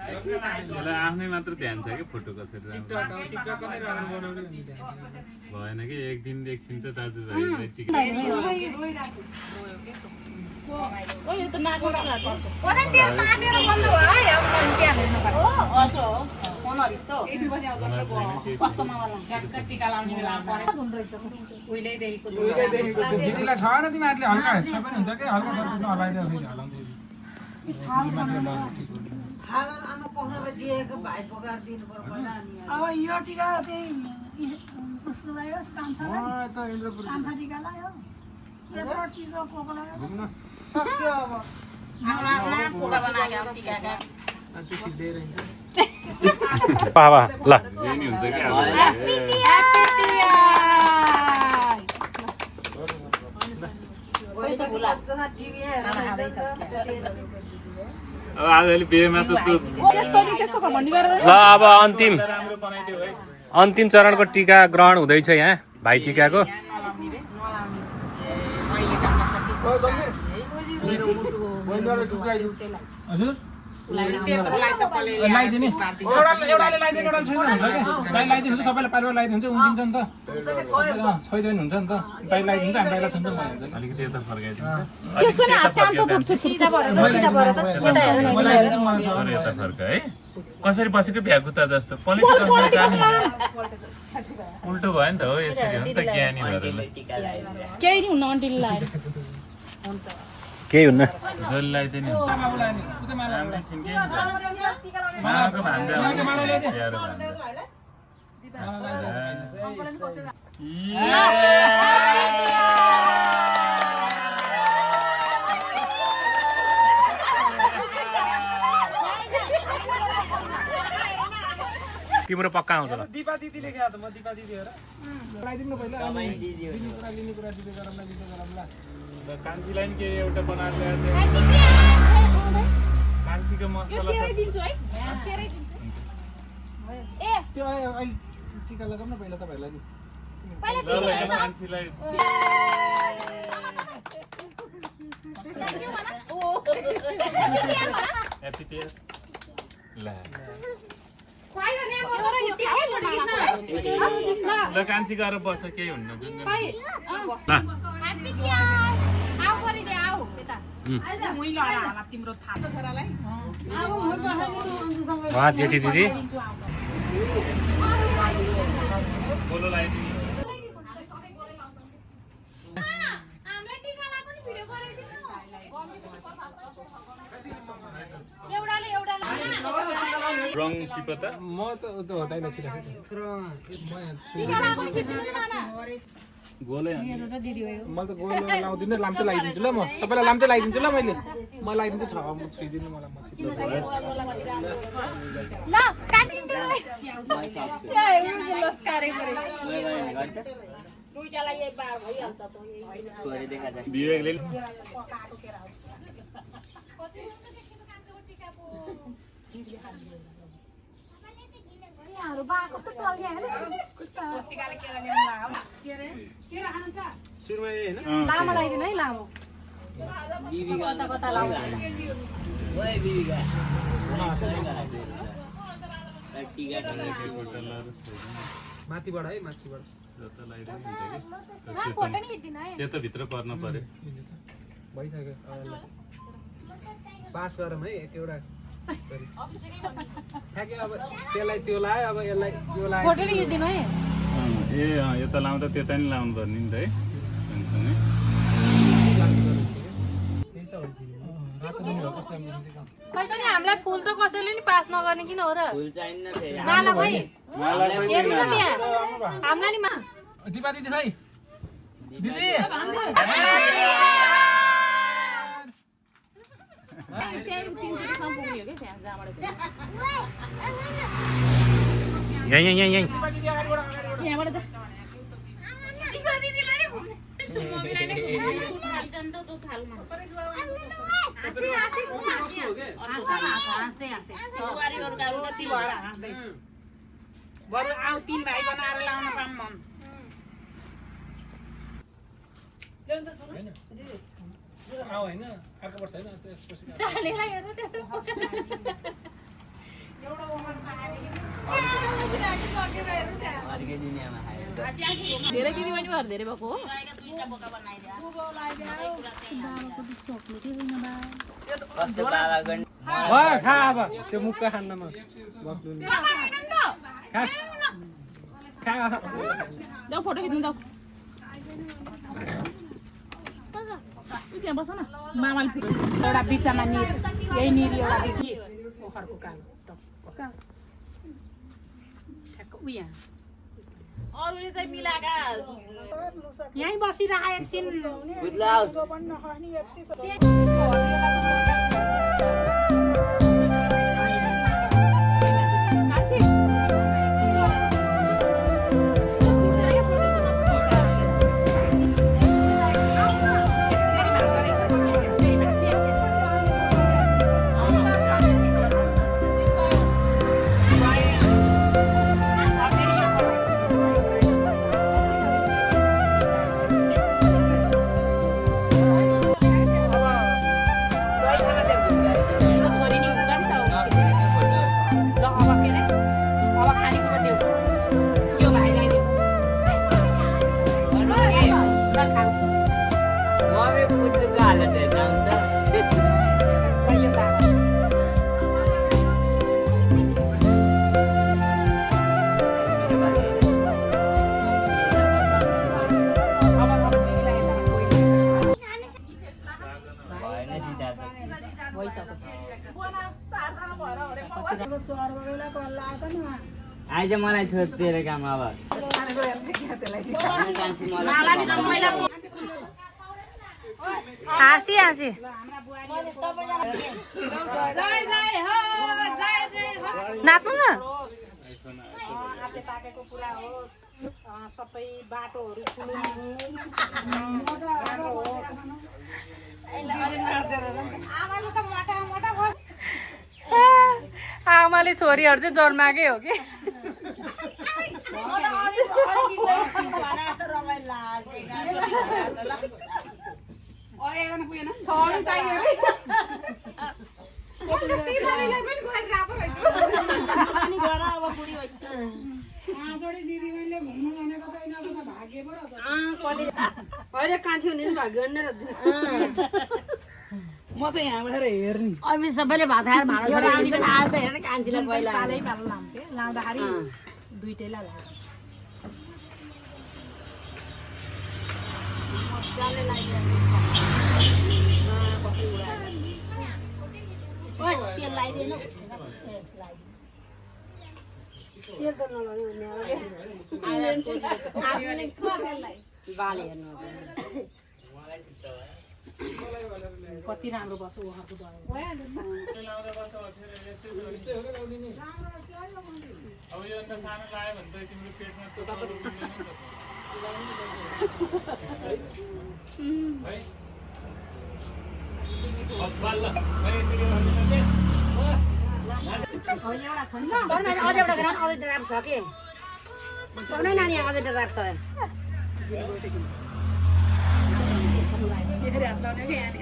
यसलाई आफ्नै मात्र ध्यान छ कि फोटो कसरी भएन कि एक दिन एकछिन त दाजुभाइलाई टिका दिदीलाई छ न तिमीहरूले हल्का छ पनि हुन्छ कि हल्का सर्भिस नहलाइदियो फेरि हलाउँदै अब यो टिका त्यही उसको लाग्यो सक्यो अब बाबा ल नि हुन्छ कि अब आजले बिहेमा त ल अब अन्तिम चरणको टिका ग्रहण हुँदैछ यहाँ भाइ टिकाको हजुर लगाइदिने एउटाले लगाइदिने एउटा छैन हुन्छ कि दाइ लगाइदिनुहुन्छ सबैलाई पारिवार लगाइदिन्छ उम्किन्छ नि त छैदैन हुन्छ नि त दाइ लगाइदिन्छ हामी दाइलाई छन्छ अलिकति यता फर्काइदिन्छ यता फर्का है कसरी बसेको भ्याकुता जस्तो उल्टो भयो नि त हो यसरी हो नि त ज्ञानी भएर केही नि हुन्न अन्टिल लगाएर केही हुन्न जसले लगाइदियो नि राम्रै छिन् केही माको भान्जा प्यारो तिम्रो पक्का आउँछ ल दिपा दिदीले क्या त म दिपा दिदी हेर लगाइदिनु न पहिला दिने कुरा दिदी गरौँला कान्छीलाई नि के एउटा बनाएर ल्याएर कान्छीको मसला त्यो अहिले टिका लगाउँ न पहिला तपाईँहरूलाई नि कान्छीलाई ह्याप्पी टियर ल ल कान्छी गएर बस्छ केही हुन्न जुन उहाँ जेठी दिदी बोलो लगाइदिनु रङ टिपता म त दाइलाई गोलै मैले त गोल लाउँदिनँ लाम्चो लगाइदिन्छु ल म सबैलाई लाम्चो लगाइदिन्छु ल मैले म लगाइदिन्छु छुइदिनु मलाई विवेकले लामो लगाइदिनु है लामो माथिबाट है माथिबाट त्यो त भित्र पर्न पर्यो भइसक्यो पास गरौँ है एउटा ठ्याक्कै अब त्यसलाई त्यो लायो अब यसलाई यो लायो यता लाउँदा त्यता नि लाउनु पर्ने नि त है सँगसँगै। खै त नि हामीलाई फुल त कसैले नि पास नगर्ने किन हो र? फुल चाहिन्न फेरि माला खै हेर्नु न त्यहाँ हामीलाई नि दिपा दिदी खै दिदी यही बरु आऊ 3 भाइ बनाएर लाउन पाऊँ म। आऊ हैन अर्को वर्ष हैन त्यसपछि सालेलाई हेर्नु त्यो अर्कै दुनियाँमा खायो धेरै दिदीबहिनी भएर धेरै भएको हो। कस्तो बाबा गर्ने खा अब त्यो मुक्का खान्न म बक्लु नि खा खा जाऊ फोटो खिच्नु जाऊ। त्यहाँ बस न मामाले एउटा बिचमा निर यही निर एउटा बिची ओखरको कालो ठ्याक्क उ यहाँ अरूले चाहिँ मिलाएका यहीँ बसिरह एकछिन बुझ्लाउ आइज मलाई छोड तेरो काम अब हाँसी हाँसी नाच्नु न हातले पाकेको पुरा होस् सबै बाटोहरू आमाले छोरीहरू चाहिँ जन्माएकै हो कि म चाहिँ यहाँ बसेर हेर्ने अहिले सबैले भात खाएर भाँडा छोडेर आज त हेर्ने कान्छीलाई पहिला पालै पालो लाउँथे लाउँदाखेरि दुइटैलाई लाग्यो बाले हेर्नु कति राम्रो बस्यो उहाँको भयो अब यो अन्त सानो लाग्यो भने त तिम्रो पेटमा त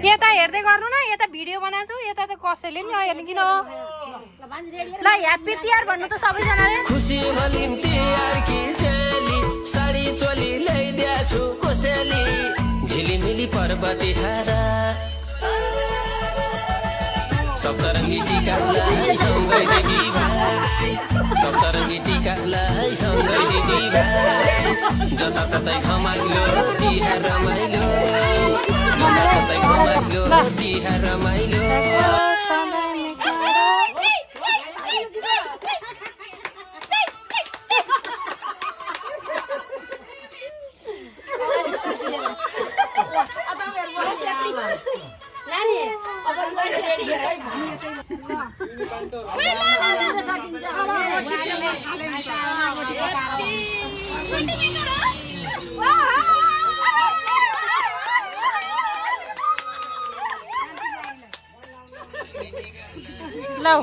यता हेर्दै गर्नु न यता भिडियो बनाउँछु यता त कसैले नि हेर्नु किन ल ह्याप्पी तिहार भन्नु त सबैजनाले खुसी भलिम तिहार की चली साडी चोली ल्याइदिएछु कोसेली झिलिमिली पर्व तिहार सप्तरङ्गी सप्तरङ्गी टिकालाई सँगै दिदी भाइ सप्तरङ्गी टिकालाई सँगै दिदी भाइ जताततै घमाइलो तिहार रमाइलो जताततै घमाइलो तिहार रमाइलो लौ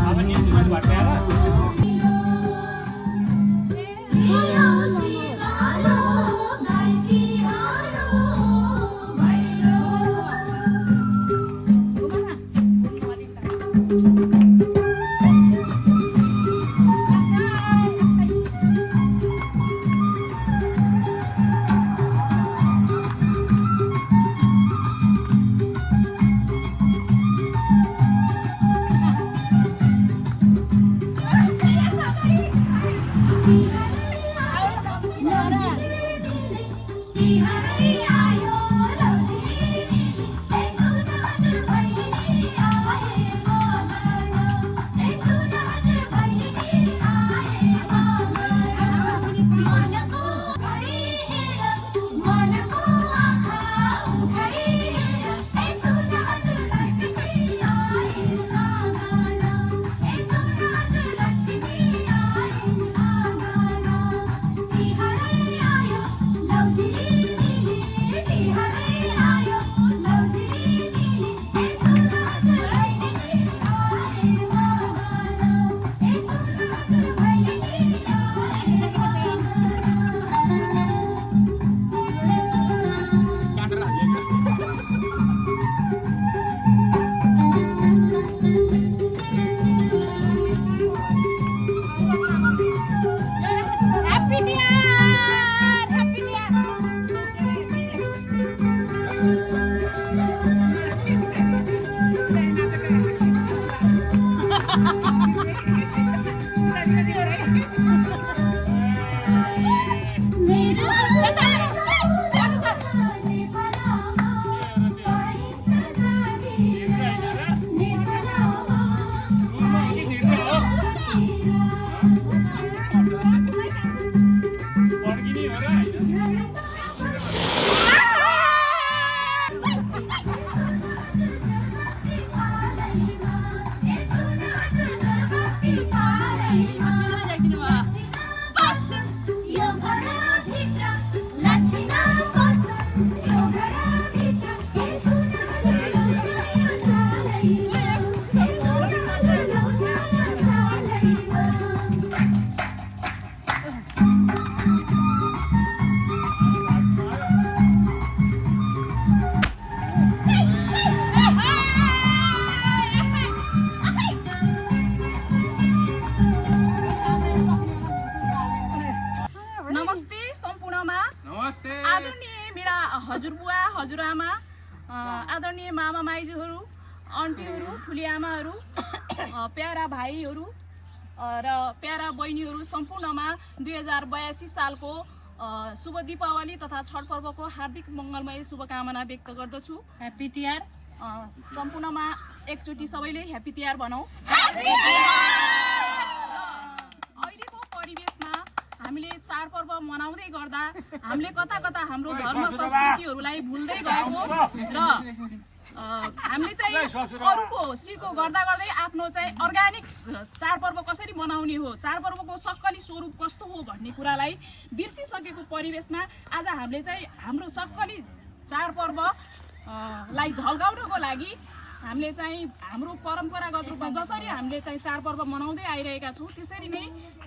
अब न्युजमा भट्याएर हजुरबुवा हजुरआमा आदरणीय मामा माइजूहरू आन्टीहरू ठुली आमाहरू प्यारा भाइहरू र प्यारा बहिनीहरू सम्पूर्णमा 2082 सालको शुभ दीपावली तथा छठ पर्वको हार्दिक मङ्गलमय शुभकामना व्यक्त गर्दछु। ह्याप्पी तिहार। सम्पूर्णमा एकचोटि सबैले ह्याप्पी तिहार भनौँ। अहिलेको परिवेशमा हामीले चाडपर्व मनाउँदै गर्दा हामीले कता कता हाम्रो धर्म संस्कृतिहरूलाई भुल्दै गएको र हामीले चाहिँ अरूको सिको गर्दा गर्दै आफ्नो चाहिँ अर्ग्यानिक चाडपर्व कसरी मनाउने हो, चाडपर्वको सक्कली स्वरूप कस्तो हो भन्ने कुरालाई बिर्सिसकेको परिवेशमा आज हामीले चाहिँ हाम्रो सक्कली चाडपर्वलाई झल्काउनको लागि हामीले चाहिँ हाम्रो परम्परागत रूपमा जसरी हामीले चाहिँ चाडपर्व मनाउँदै आइरहेका छौँ त्यसरी नै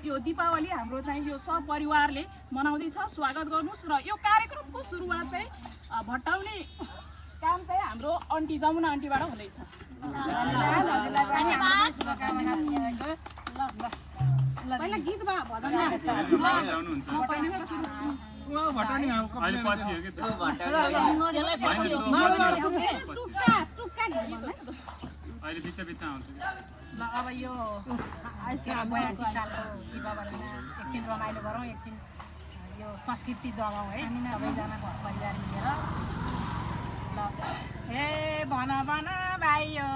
यो दीपावली हाम्रो चाहिँ यो सपरिवारले मनाउँदैछ। स्वागत गर्नुहोस् र यो कार्यक्रमको सुरुवात चाहिँ भट्टाउने काम चाहिँ हाम्रो आन्टी जमुना आन्टीबाट हुँदैछ। पहिला गीत भजन ल अब यो 82 सालको दीपावलीमा एकछिन रमाइलो गरौँ, एकछिन यो संस्कृति जगाउँ है सबैजना घर परिवार मिलेर। ल हे भन भन भाइयो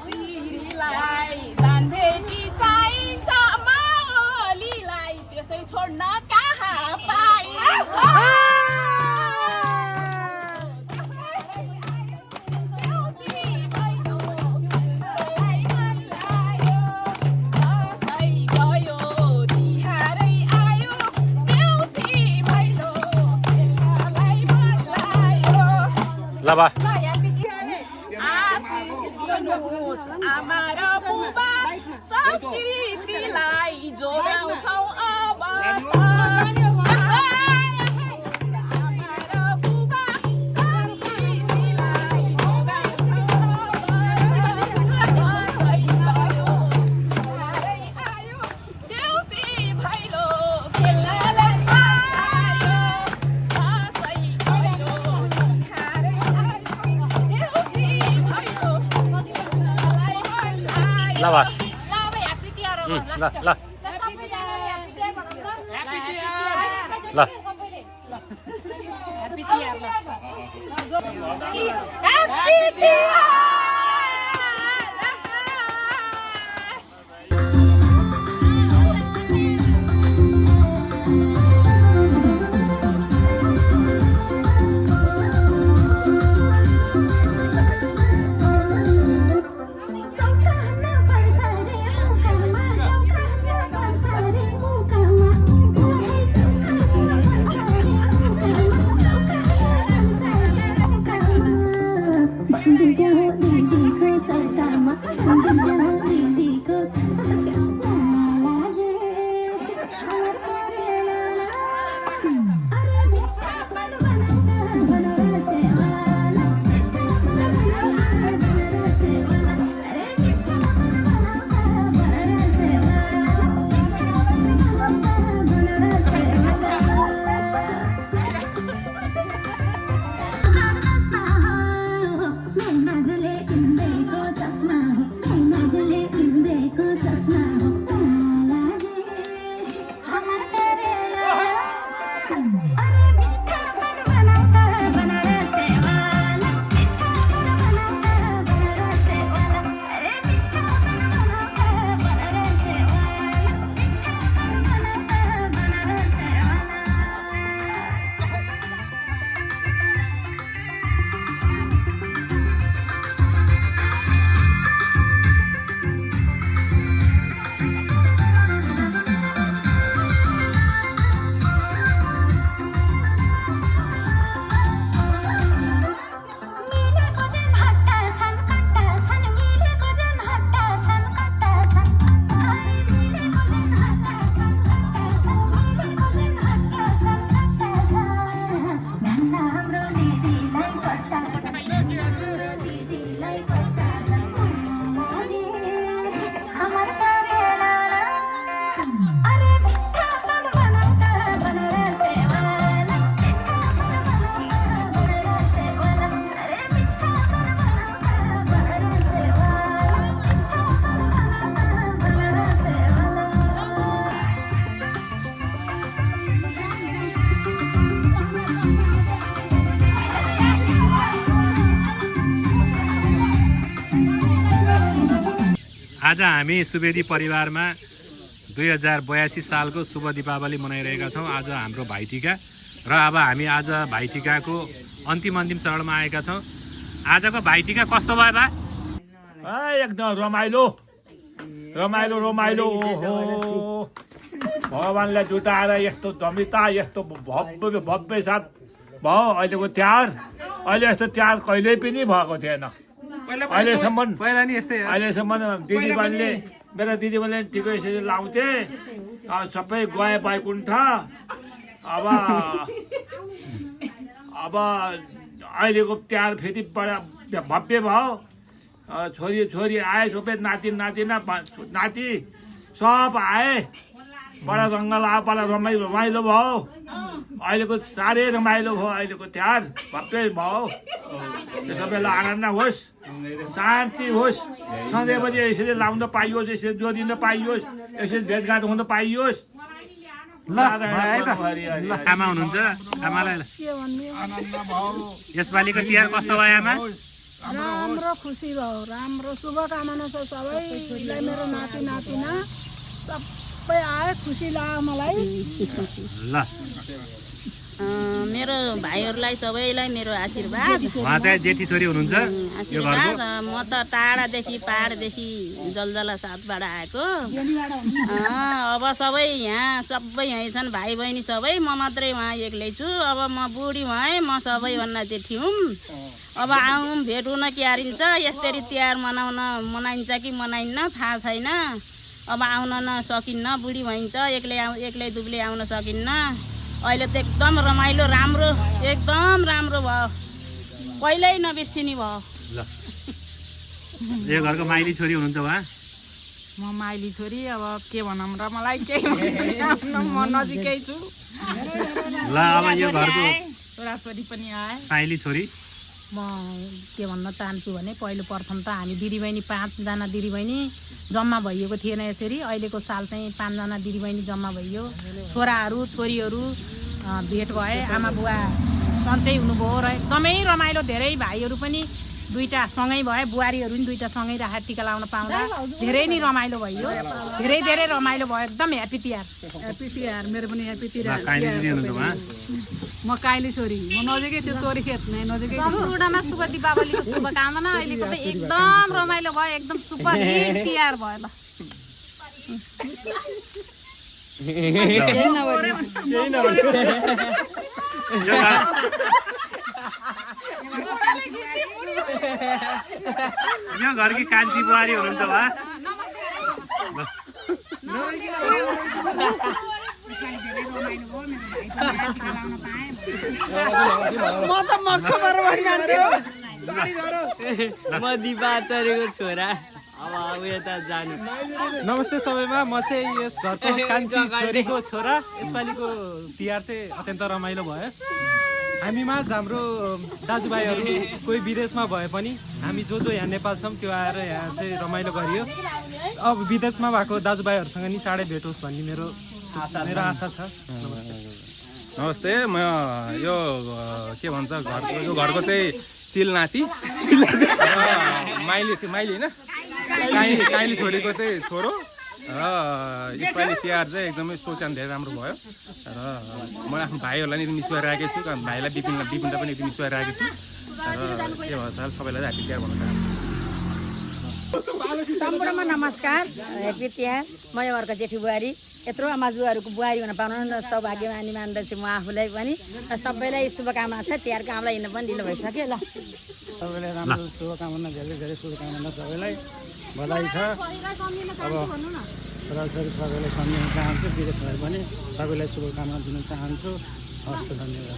देउसीलाई दानभेटी चाहिन्छ मावलीलाई त्यसै छोड्न कहाँ पाइन्छ ल बा आमा र बुबा संस्कृतिलाई जोगाउँछौ अब ल बा ल ल ल आज हामी सुवेदी परिवारमा 2082 सालको शुभ दीपावली मनाइरहेका छौँ। आज हाम्रो भाइटिका र अब हामी आज भाइटिकाको अन्तिम चरणमा आएका छौँ। आजको भाइटिका कस्तो भयो बा? एकदम रमाइलो रमाइलो रमाइलो। ओहो भगवान्लाई जुटाएर यस्तो धमिता यस्तो भव्य भव्य साथ भयो अहिलेको तिहार। अहिले यस्तो तिहार कहिल्यै पनि भएको थिएन अहिलेसम्म। अहिलेसम्म दिदीबहिनीले मेरो दिदीबहिनीले ठिकै यसरी लाउँथे, सबै गए बैकुण्ठ। अब अहिलेको तिहार फेरि बडा भव्य भयो। छोरी छोरी आए, सबै नाति नातिना नाति सब आए, बडा रङ्गल आयो, बडा रमाइलो भयो। अहिलेको साह्रै रमाइलो भयो। अहिलेको तिहार भव्य भयो। सबैलाई आनन्द होस्, शान्ति होस्, सधैँभरि यसरी लाउन पाइयोस्, यसरी जोडिन पाइयोस्, यसरी भेटघाट हुन पाइयोस्। आमा हुनुहुन्छ, आमालाई आनन्द भयो। यसपालिको तिहार कस्तो भयो आमा? राम्रो खुसी भयो राम्रो शुभकामना छ सबैलाई मेरो नाति नातिना सबै आए खुसी लाग्यो मलाई ल मेरो भाइहरूलाई सबैलाई मेरो आशीर्वाद उहाँ चाहिँ जेठी छोरी हुनुहुन्छ यो घरको आशीर्वाद म त टाढादेखि पाहाडदेखि जलजला साथबाट आएको अब सबै यहाँ सबै यहीँ छन् भाइ बहिनी सबै म मात्रै उहाँ एक्लै छु अब म बुढी भएँ म सबैभन्दा जेठी हुँ अब आउँ भेट हुन क्यारिन्छ यसरी तिहार मनाइन्छ कि मनाइन्न थाहा छैन अब आउन नसकिन्न बुढी भइन्छ एक्लै दुब्ले आउन सकिन्न अहिले त एकदम रमाइलो राम्रो एकदम राम्रो भयो कहिल्यै नबिर्सिने भयो ल यो घरको माइली छोरी हुनुहुन्छ उहाँ म माइली छोरी अब के भनौँ र मलाई केही म नजिकै छु ल अब यो घरको छोराछोरी पनि आए साइली छोरी म के भन्न चाहन्छु भने पहिलो प्रथम त हामी दिदीबहिनी 5 जना दिदीबहिनी जम्मा भइएको थिएन यसरी अहिलेको साल चाहिँ 5 जना दिदीबहिनी जम्मा भइयो छोराहरू छोरीहरू भेट भए आमा बुवा सन्चै हुनुभयो र एकदमै रमाइलो धेरै भाइहरू पनि दुईटा सँगै भए बुहारीहरू पनि दुईटा सँगै राखेर टिका लाउन पाउँदा धेरै नै रमाइलो भयो धेरै रमाइलो भयो एकदम ह्याप्पी तिहार मेरो पनि ह्याप्पी तिहार म काइली छोरी म नजिकै त्यो तोरी खेत नै नजिकै सम्पूर्णमा शुभ दीपावलीको शुभकामना अहिलेको त एकदम रमाइलो भयो एकदम सुपर हिट तिहार भयो ल यो घरकी कान्छी बुहारी हुनुहुन्छ वा म त मखबर भनिहाल्छु म दिपाचार्यको छोरा अब यता जानु नमस्ते सबैमा म चाहिँ यस घरको कान्छी छोरीको छोरा यसपालिको तिहार चाहिँ अत्यन्त रमाइलो भयो हामीमा हाम्रो दाजुभाइहरू कोही विदेशमा भए पनि हामी जो यहाँ नेपाल छौँ त्यो आएर यहाँ चाहिँ रमाइलो गरियो अब विदेशमा भएको दाजुभाइहरूसँग नि चाँडै भेट होस् भन्ने मेरो आशा छ नमस्ते म यो के भन्छ यो घरको चाहिँ चिल नाति माइली होइन काइली छोरीको चाहिँ छोरो र यसपालि तिहार चाहिँ एकदमै सोचान धेरै राम्रो भयो र म आफ्नो भाइहरूलाई नि मिस गरिरहेको छु भाइलाई विपिनलाई पनि एकदम मिस गरिरहेको छु र के भन्छ सबैलाई ह्याप्पी तिहार भन्न चाहन्छु सम्पूर्णमा नमस्कार ह्याप्पी तिहार म यो घरको जेठी बुहारी यत्रो आमाजुहरूको बुहारी हुन पाउनु न सौभाग्यमानी मान्दछु म आफूलाई पनि र सबैलाई शुभकामना छ तिहारको हामीलाई हिँड्नु पनि ढिलो भइसक्यो ल सबैलाई राम्रो शुभकामना धेरै शुभकामना सबैलाई बधाई छ अब छोराछोरी सबैलाई सम्झिन चाहन्छु विदेशहरू पनि सबैलाई शुभकामना दिन चाहन्छु हस्त धन्यवाद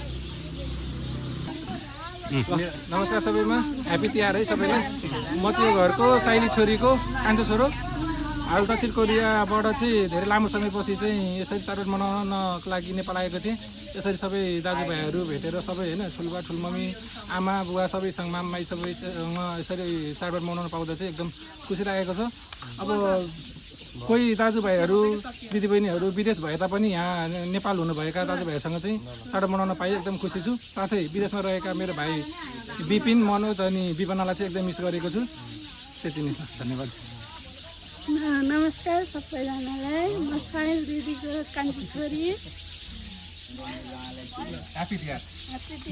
नमस्कार सबैमा ह्याप्पी तिहार है सबैलाई म चाहिँ घरको साइली छोरीको कान्छो छोरो हाल दक्षिण कोरियाबाट चाहिँ धेरै लामो समयपछि चाहिँ यसरी चाडबाड मनाउनको लागि नेपाल आएको थिएँ यसरी सबै दाजुभाइहरू भेटेर सबै होइन ठुलबा ठुलमम्मी आमा बुवा सबैसँग माममाई सबैसँग यसरी चाडबाड मनाउन पाउँदा चाहिँ एकदम खुसी लागेको छ अब कोही दाजुभाइहरू दिदीबहिनीहरू विदेश भए तापनि यहाँ नेपाल हुनुभएका दाजुभाइहरूसँग चाहिँ चाडबाड मनाउन पाएँ एकदम खुसी छु साथै विदेशमा रहेका मेरो भाइ विपिन मनोज अनि विपनालाई चाहिँ एकदम मिस गरेको छु त्यति नै धन्यवाद नमस्कार सबैजनालाई म साइल दिदीको कान्छी छोरी ह्याप्पी तिहार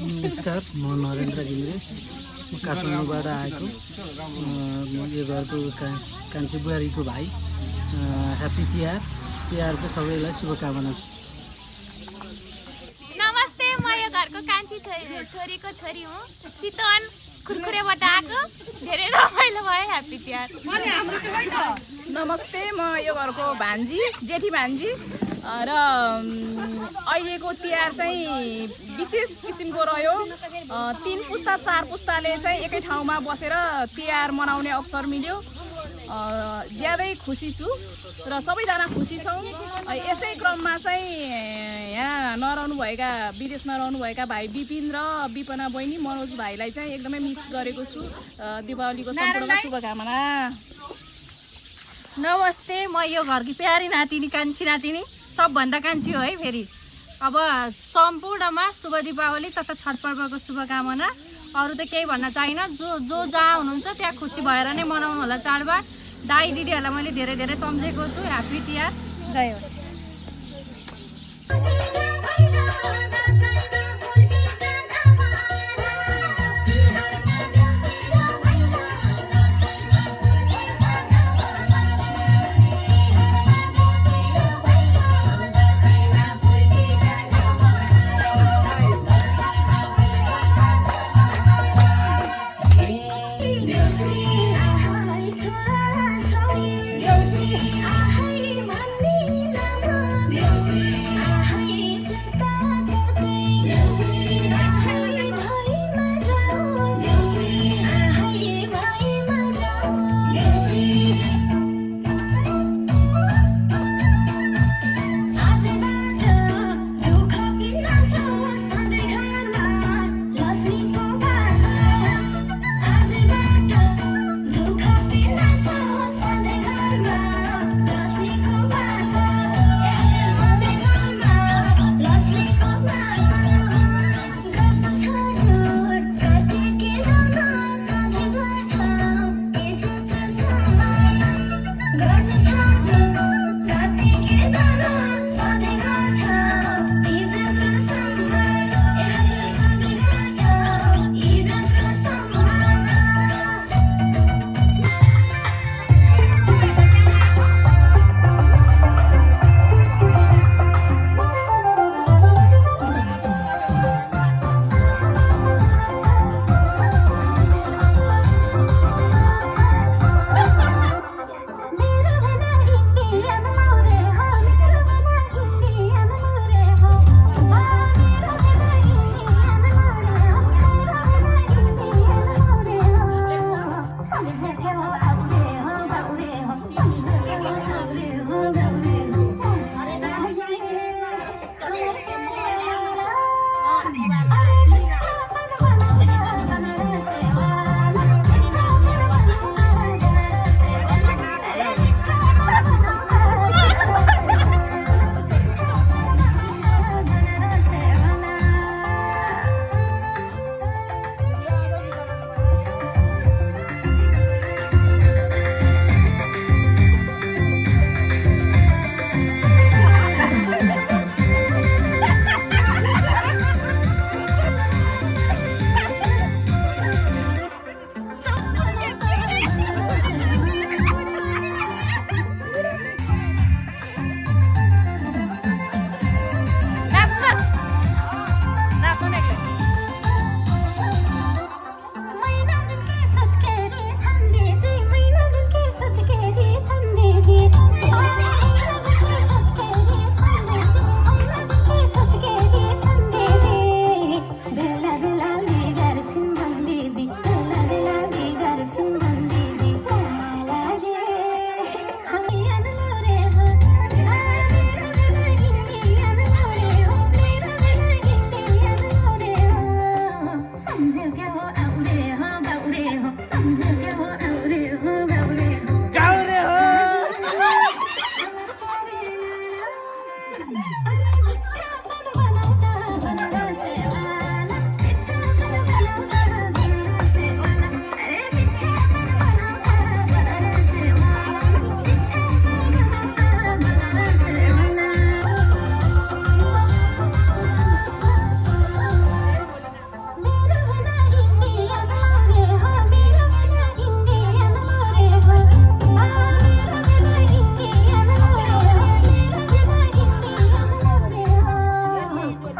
नमस्कार म नरेन्द्र घिमिरे म काठमाडौँबाट आएको यो घरको कान्छी बुहारीको भाइ ह्याप्पी तिहारको सबैलाई शुभकामना नमस्ते म यो घरको कान्छी छोरीको छोरी हुँ चितवन खुरखुरेबाट आएको धेरै रमाइलो भयो ह्याप्पी तिहार नमस्ते म यो घरको भान्जी जेठी भान्जी र अहिलेको तिहार चाहिँ विशेष किसिमको रह्यो 3 पुस्ता 4 पुस्ताले चाहिँ एकै ठाउँमा बसेर तिहार मनाउने अवसर मिल्यो ज्यादै खुसी छु र सबैजना खुसी छौँ यसै क्रममा चाहिँ यहाँ नरहनुभएका विदेशमा रहनुभएका भाइ विपिन र विपना बहिनी मनोज भाइलाई चाहिँ एकदमै मिस गरेको छु दीपावलीको सम्पूर्ण शुभकामना नमस्ते म यो घरकी प्यारी नातिनी कान्छी नातिनी सबभन्दा कान्छी हो है फेरि अब सम्पूर्णमा शुभ दीपावली तथा छठ पर्वको शुभकामना अरू त केही भन्न चाहिनँ। जो जहाँ हुनुहुन्छ त्यहाँ खुसी भएर नै मनाउनु होला चाडबाड। दाइ दिदीहरूलाई मैले धेरै धेरै सम्झेको छु। ह्याप्पी तिहार, जय होस्।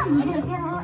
समझ गया